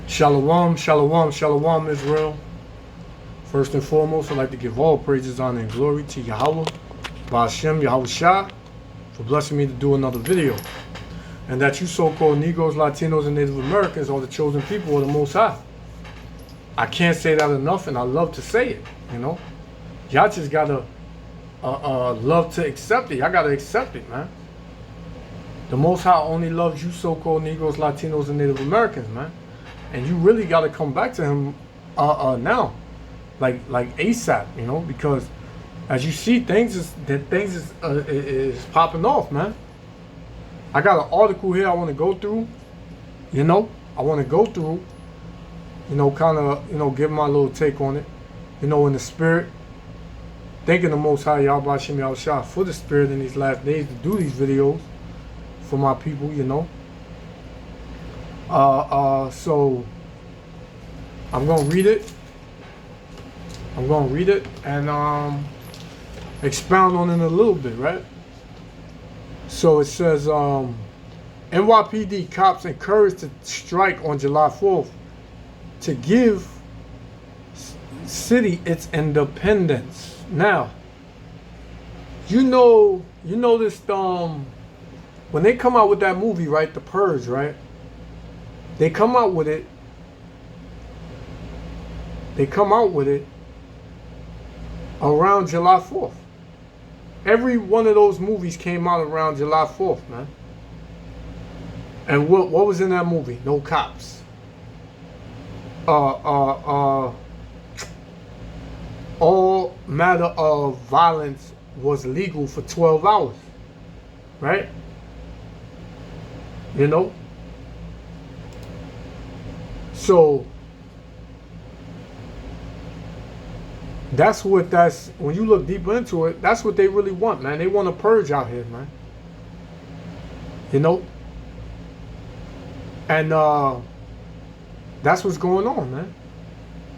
Shalom, shalom, shalom, Israel. First and foremost, I'd like to give all praises, honor, and glory to Yahweh, Ba'ashem, Yahweh Shah, for blessing me to do another video. And that you so-called Negroes, Latinos, and Native Americans are the chosen people of the Most High. I can't say that enough, and I love to say it, you know. Y'all just gotta love to accept it. Y'all gotta accept it, man. The Most High only loves you so-called Negroes, Latinos, and Native Americans, man. And you really got to come back to him now, like ASAP, you know, because as you see, things is popping off, man. I got an article here I want to go through, you know. I want to go through, you know, kind of, you know, give my little take on it, you know, in the spirit. Thanking the Most High, Yahweh Shem Yahweh Shah, for the spirit in these last days to do these videos for my people, you know. So I'm gonna read it. And expound on it a little bit, right? So it says NYPD cops encouraged to strike on July 4th to give city its independence. Now, you know this when they come out with that movie, right, The Purge, right? They come out with it around July 4th. Every one of those movies came out around July 4th, man. And what was in that movie? No cops. All matter of violence was legal for 12 hours. Right? You know? So that's when you look deeper into it, that's what they really want, man. They want a purge out here, man. You know? And that's what's going on, man.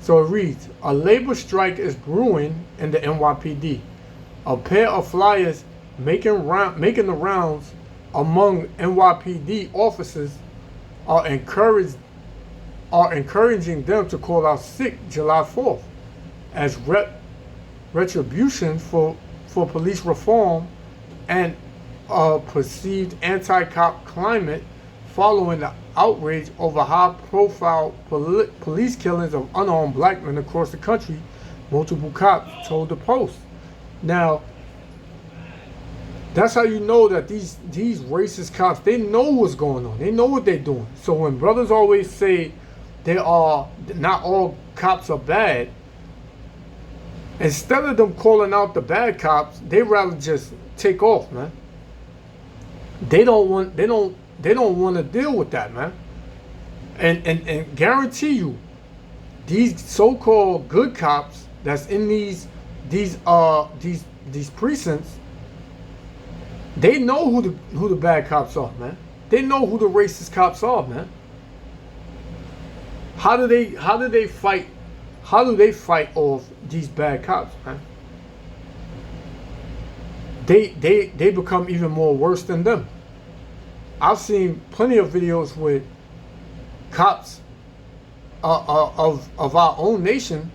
So it reads, a labor strike is brewing in the NYPD. A pair of flyers making the rounds among NYPD officers are encouraging them to call out sick July 4th as retribution for police reform and a perceived anti-cop climate following the outrage over high-profile police killings of unarmed black men across the country, multiple cops told the Post. Now, that's how you know that these racist cops, they know what's going on. They know what they're doing. So when brothers always say not all cops are bad, instead of them calling out the bad cops, they rather just take off, man. They don't want to deal with that, man. And guarantee you, these so-called good cops that's in these precincts, they know who the bad cops are, man. They know who the racist cops are, man. How do they fight off these bad cops, man? They become even more worse than them. I've seen plenty of videos with cops of our own nation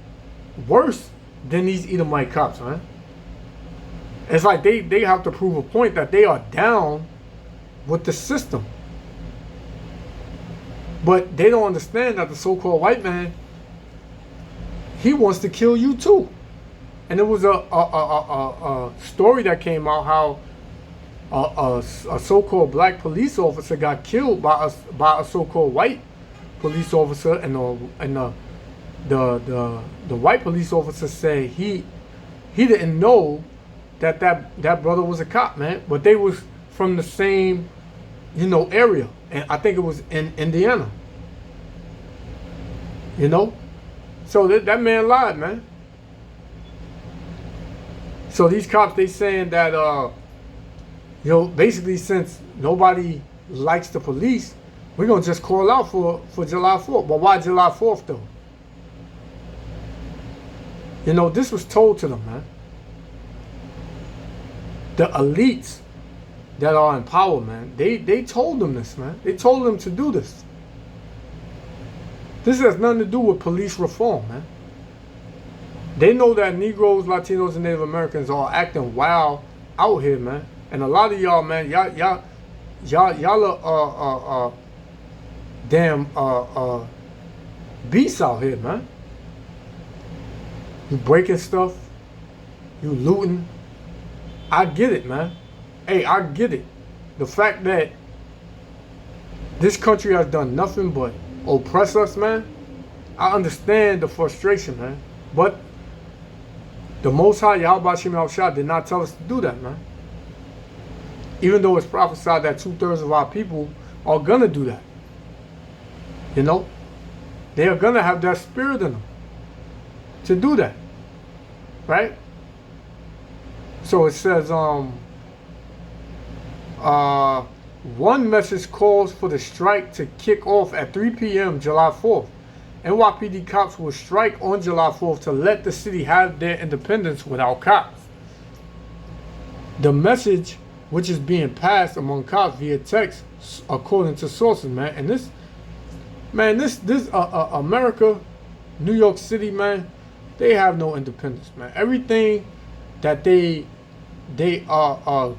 worse than these Edomite cops, man. It's like they have to prove a point that they are down with the system. But they don't understand that the so-called white man, he wants to kill you too. And there was a story that came out how a so-called black police officer got killed by a so-called white police officer, and the white police officer said he didn't know that brother was a cop, man, but they was from the same, you know, area, and I think it was in Indiana, you know. So that man lied, man. So these cops, they saying that you know, basically, since nobody likes the police, we're gonna just call out for July 4th. But why July 4th though? You know, this was told to them, man. The elites that are in power, man, they told them this, man. They told them to do this. This has nothing to do with police reform, man. They know that Negroes, Latinos, and Native Americans are acting wild out here, man. And a lot of y'all, man, y'all are damn beasts out here, man. You breaking stuff, you looting. I get it, man. Hey, I get it. The fact that this country has done nothing but oppress us, man. I understand the frustration, man. But the Most High, Yahweh Shem Yahushua, did not tell us to do that, man. Even though it's prophesied that 2/3 of our people are gonna do that. You know? They are gonna have that spirit in them to do that. Right? So it says, one message calls for the strike to kick off at 3 p.m. July 4th. NYPD cops will strike on July 4th to let the city have their independence without cops. The message, which is being passed among cops via text, according to sources, man. And this America, New York City, man, they have no independence, man. Everything that they are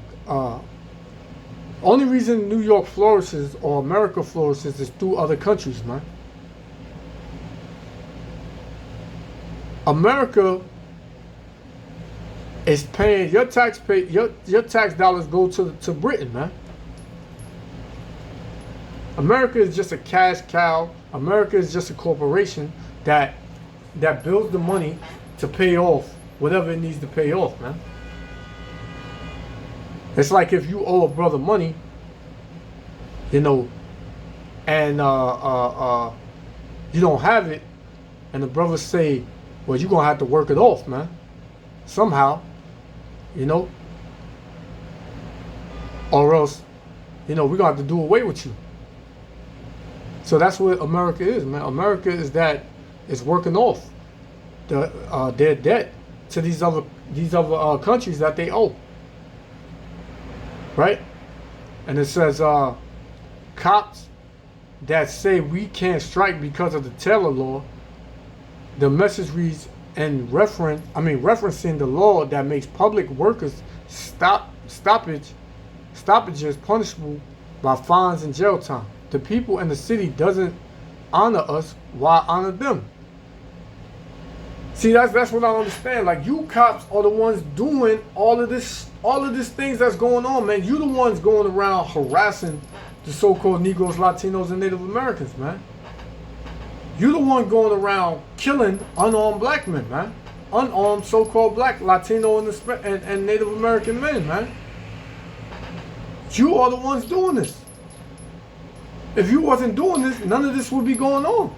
only reason New York flourishes or America flourishes is through other countries, man. America is paying your tax dollars go to Britain, man. America is just a cash cow. America is just a corporation that builds the money to pay off whatever it needs to pay off, man. It's like if you owe a brother money, you know, and you don't have it, and the brother say, well, you're gonna have to work it off, man, somehow, you know, or else, you know, we're gonna have to do away with you. So that's what America is, man. America is working off their debt to these other countries that they owe. Right? And it says cops that say we can't strike because of the Taylor law. The message reads referencing the law that makes public workers stoppages punishable by fines and jail time. The people in the city doesn't honor us, why honor them? See, that's what I don't understand. Like, you cops are the ones doing all of this things that's going on, man. You the ones going around harassing the so-called Negroes, Latinos, and Native Americans, man. You the one going around killing unarmed black men, man. Unarmed so-called black, Latino, and Native American men, man. You are the ones doing this. If you wasn't doing this, none of this would be going on.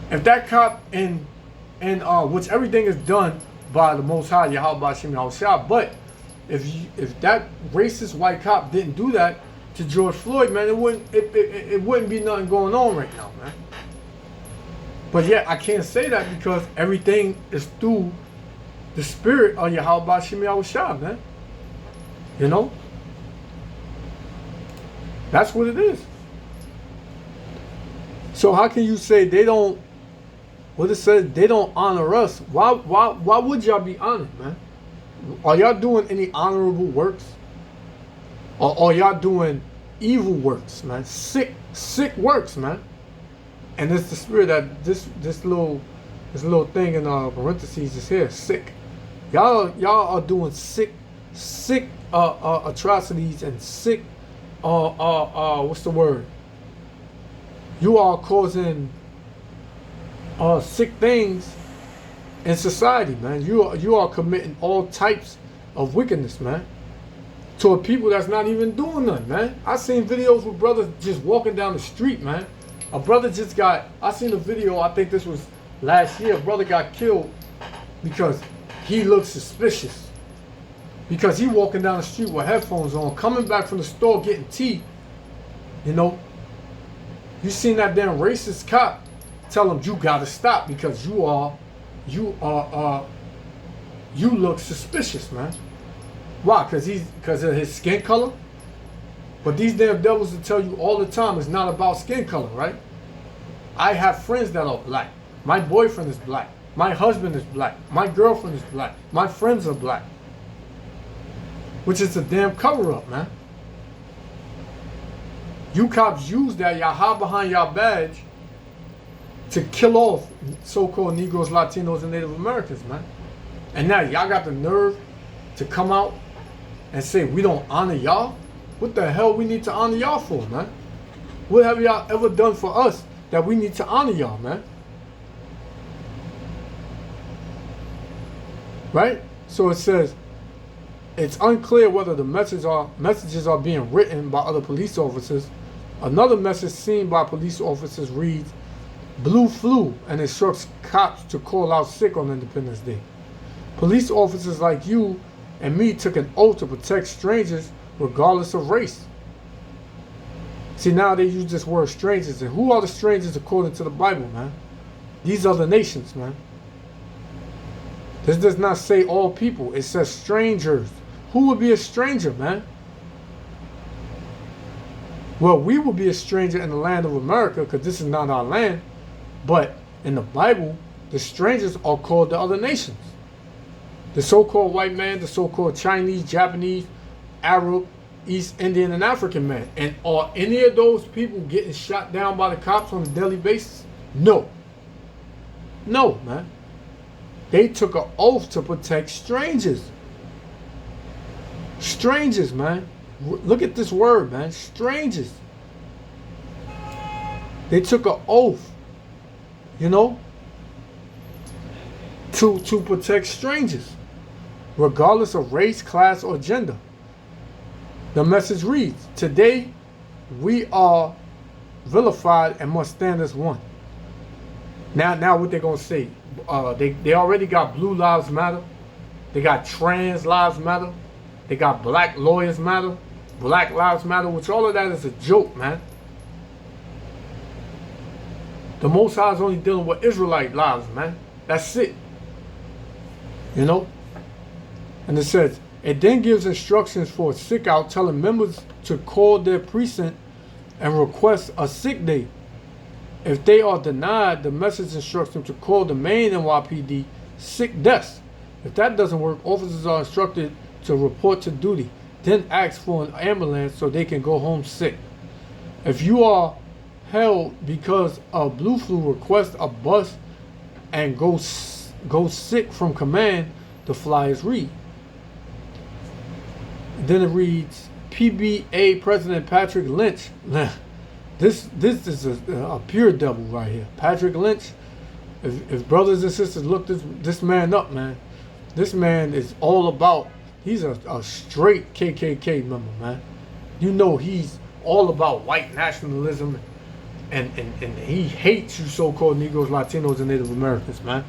If that cop which everything is done by the Most High, Yahweh Shem Yahushua, but if that racist white cop didn't do that to George Floyd, man, it wouldn't be nothing going on right now, man. But yet I can't say that because everything is through the spirit of Yahweh Shem Yahushua, man. You know? That's what it is. So how can you say they don't? What it says, they don't honor us. Why would y'all be honored, man? Are y'all doing any honorable works? Or are y'all doing evil works, man? Sick works, man. And it's the spirit that this little thing in parentheses is here, sick. Y'all are doing sick atrocities and sick what's the word? You are causing sick things in society, man. You are committing all types of wickedness, man, to a people that's not even doing nothing, man. I seen videos with brothers just walking down the street, man. A brother I seen a video, I think this was last year, a brother got killed because he looked suspicious. Because he walking down the street with headphones on, coming back from the store getting tea, you know. You seen that damn racist cop tell him you gotta stop because you look suspicious, man. Why? Because of his skin color? But these damn devils will tell you all the time it's not about skin color, right? I have friends that are black. My boyfriend is black. My husband is black. My girlfriend is black. My friends are black. Which is a damn cover-up, man. You cops use that, y'all hide behind y'all badge to kill off so-called Negroes, Latinos, and Native Americans, man. And now y'all got the nerve to come out and say we don't honor y'all? What the hell we need to honor y'all for, man? What have y'all ever done for us that we need to honor y'all, man? Right? So it says, it's unclear whether the messages are being written by other police officers. Another message seen by police officers reads, "Blue flu," and instructs cops to call out sick on Independence Day. Police officers like you and me took an oath to protect strangers regardless of race. See, now they use this word strangers, and who are the strangers according to the Bible, man? These are the nations, man. This does not say all people, it says strangers. Who would be a stranger, man? Well, we will be a stranger in the land of America because this is not our land. But in the Bible, the strangers are called the other nations. The so-called white man, the so-called Chinese, Japanese, Arab, East Indian, and African man. And are any of those people getting shot down by the cops on a daily basis? No. No, man. They took an oath to protect strangers. Strangers, man. Look at this word, man. Strangers. They took an oath, you know, to protect strangers, regardless of race, class, or gender. The message reads, "Today we are vilified and must stand as one." Now what they're going to say? They already got Blue Lives Matter. They got Trans Lives Matter. They got Black Lawyers Matter. Black Lives Matter, which all of that is a joke, man. The Most High is only dealing with Israelite lives, man. That's it. You know? And it says, it then gives instructions for a sick out, telling members to call their precinct and request a sick day. If they are denied, the message instructs them to call the main NYPD sick desk. If that doesn't work, officers are instructed to report to duty, then ask for an ambulance so they can go home sick. If you are held because of blue flu, request a bus and go sick from command, the flyers read. Then it reads, PBA President Patrick Lynch. This is a pure devil right here. Patrick Lynch, if brothers and sisters look this man up, man, this man is all about, he's a straight KKK member, man. You know he's all about white nationalism, and he hates you so-called Negroes, Latinos, and Native Americans, man.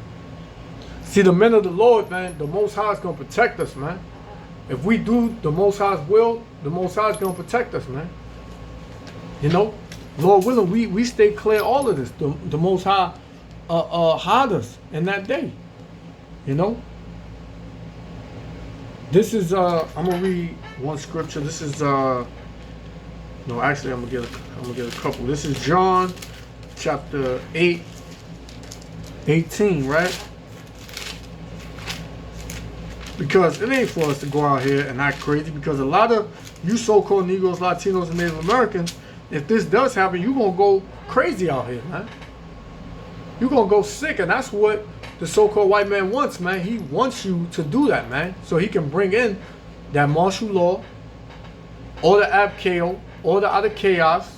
See, the men of the Lord, man, the Most High is going to protect us, man. If we do the Most High's will, the Most High is going to protect us, man. You know, Lord willing, we stay clear all of this. The Most High hide us in that day. You know. This is I'm gonna read one scripture. This is no, actually I'm gonna get a couple. This is John chapter 8:18, right? Because it ain't for us to go out here and act crazy, because a lot of you so-called Negroes, Latinos, and Native Americans, if this does happen, you're going to go crazy out here, man. You're going to go sick, and that's what the so-called white man wants, man. He wants you to do that, man, so he can bring in that martial law, or the abkeo, or the other chaos,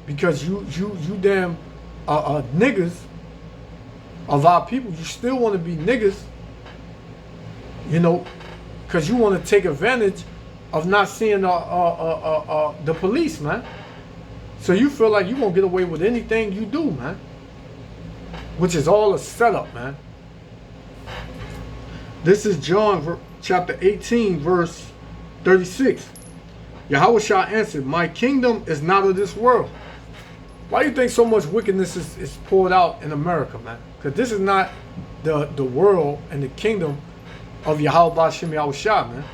because you damn niggas of our people. You still want to be niggas, you know, because you want to take advantage of not seeing the police, man. So you feel like you won't get away with anything you do, man. Which is all a setup, man. This is John chapter 18, verse 36. Yahushua answered, "My kingdom is not of this world." Why do you think so much wickedness is poured out in America, man? Because this is not the world and the kingdom of Yahweh Ba'Shem Yahushua, man.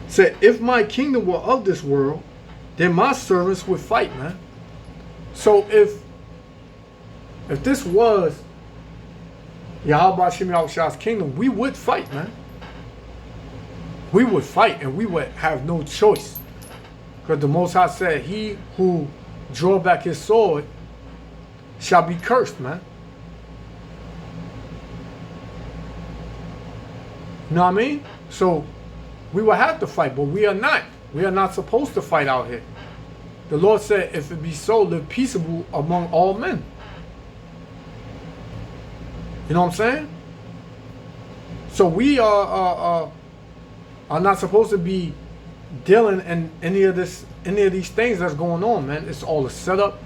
Said, if my kingdom were of this world, then my servants would fight, man. So if If this was Yahweh Shem Yahushua's kingdom, we would fight, man. We would fight, and we would have no choice. Because the Most High said, he who draw back his sword shall be cursed, man. You know what I mean? So we will have to fight, but we are not. We are not supposed to fight out here. The Lord said, if it be so, live peaceable among all men. You know what I'm saying? So we are not supposed to be dealing in any of these things that's going on, man. It's all a setup.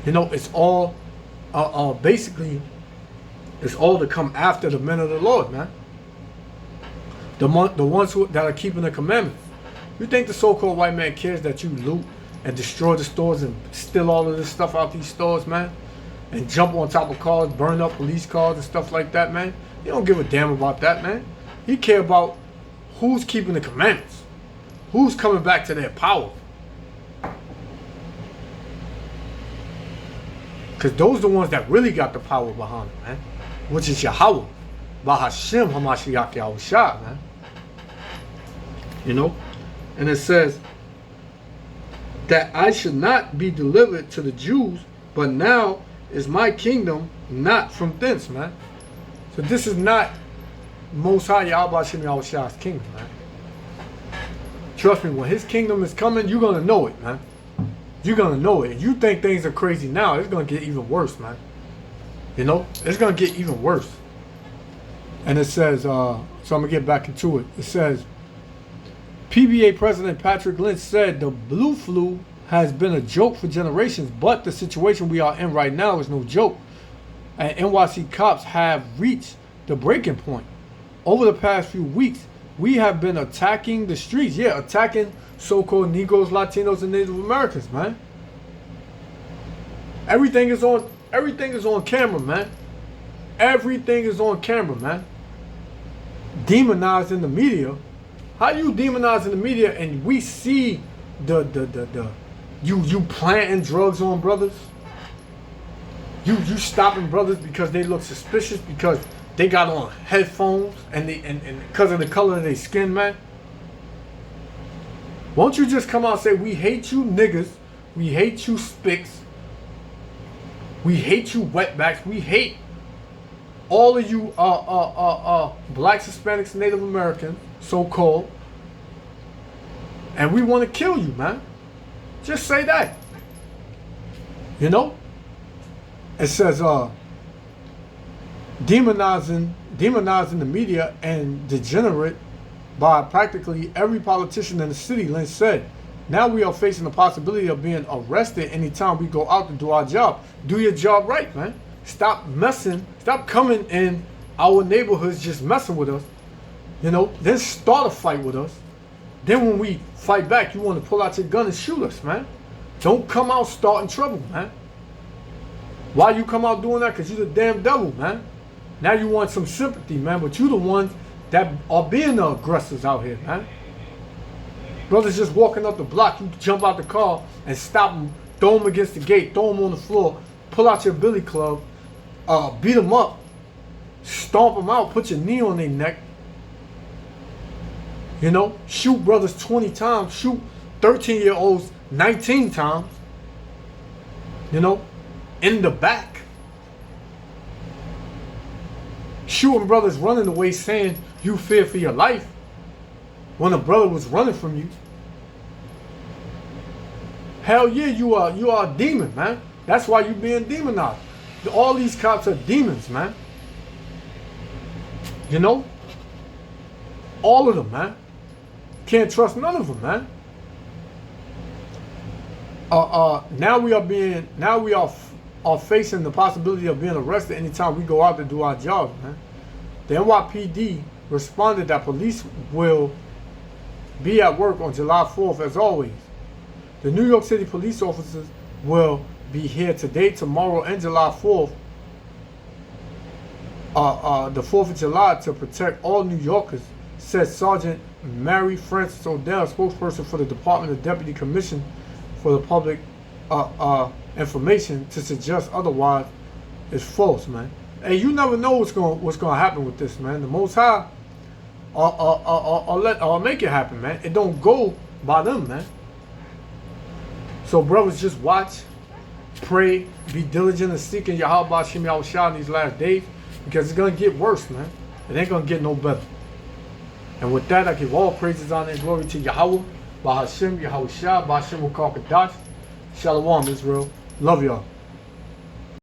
You know, it's all basically, it's all to come after the men of the Lord, man. The ones that are keeping the commandments. You think the so-called white man cares that you loot and destroy the stores and steal all of this stuff out these stores, man? And jump on top of cars, burn up police cars and stuff like that, man? He don't give a damn about that, man. He care about who's keeping the commandments. Who's coming back to their power. Because those are the ones that really got the power behind them, man. Which is Yahweh. Bahashem Hamashiach Yahushua, man. You know? And it says that I should not be delivered to the Jews, but now is my kingdom not from thence, man. So this is not Most High Yahweh Shem Yahushua's kingdom, man. Trust me, when his kingdom is coming, you're going to know it, man. You're going to know it. You think things are crazy now, it's going to get even worse, man. You know? It's going to get even worse. And it says, so I'm going to get back into it. It says, PBA President Patrick Lynch said the blue flu has been a joke for generations, but the situation we are in right now is no joke. And NYC cops have reached the breaking point. Over the past few weeks, we have been attacking the streets. Yeah, attacking so-called Negroes, Latinos, and Native Americans, man. Everything is on camera, man. Everything is on camera, man. Demonized in the media. How you demonizing the media and we see you planting drugs on brothers? You stopping brothers because they look suspicious because they got on headphones and because of the color of their skin, man. Won't you just come out and say, we hate you niggas, we hate you spicks, we hate you wetbacks, we hate all of you blacks, Hispanics, Native Americans, so-called, and we want to kill you, man. Just say that. You know? It says demonizing the media and degenerate by practically every politician in the city, Lynch said. Now we are facing the possibility of being arrested anytime we go out to do our job. Do your job right, man. Stop messing. Stop coming in our neighborhoods just messing with us. You know, then start a fight with us. Then when we fight back, you want to pull out your gun and shoot us, man. Don't come out starting trouble, man. Why you come out doing that? Because you're the damn devil, man. Now you want some sympathy, man. But you the ones that are being the aggressors out here, man. Brothers just walking up the block. You jump out the car and stop them. Throw them against the gate. Throw them on the floor. Pull out your billy club. Beat them up. Stomp them out. Put your knee on their neck. You know, shoot brothers 20 times. Shoot 13-year-olds 19 times. You know, in the back. Shooting brothers running away saying you fear for your life when a brother was running from you. Hell yeah, you are a demon, man. That's why you being demonized. All these cops are demons, man. You know? All of them, man. Can't trust none of them, man. Now we are facing the possibility of being arrested anytime we go out to do our jobs, man. The NYPD responded that police will be at work on July 4th as always. The New York City police officers will be here today, tomorrow, and July 4th. The 4th of July to protect all New Yorkers, said Sergeant Mary Frances Odell, spokesperson for the Department of Deputy Commission for the Public information to suggest otherwise is false, man. And you never know what's gonna happen with this, man. The Most High, I'll make it happen, man. It don't go by them, man. So brothers, just watch, pray, be diligent in seeking Yahweh Ba'Shem Yahushua in these last days, because it's gonna get worse, man. It ain't gonna get no better. And with that, I give all praises, honor, and glory to Yahweh Ba'Shem Yahushua Ba'Shem Ukar Kadash. Shalom, Israel. Love y'all.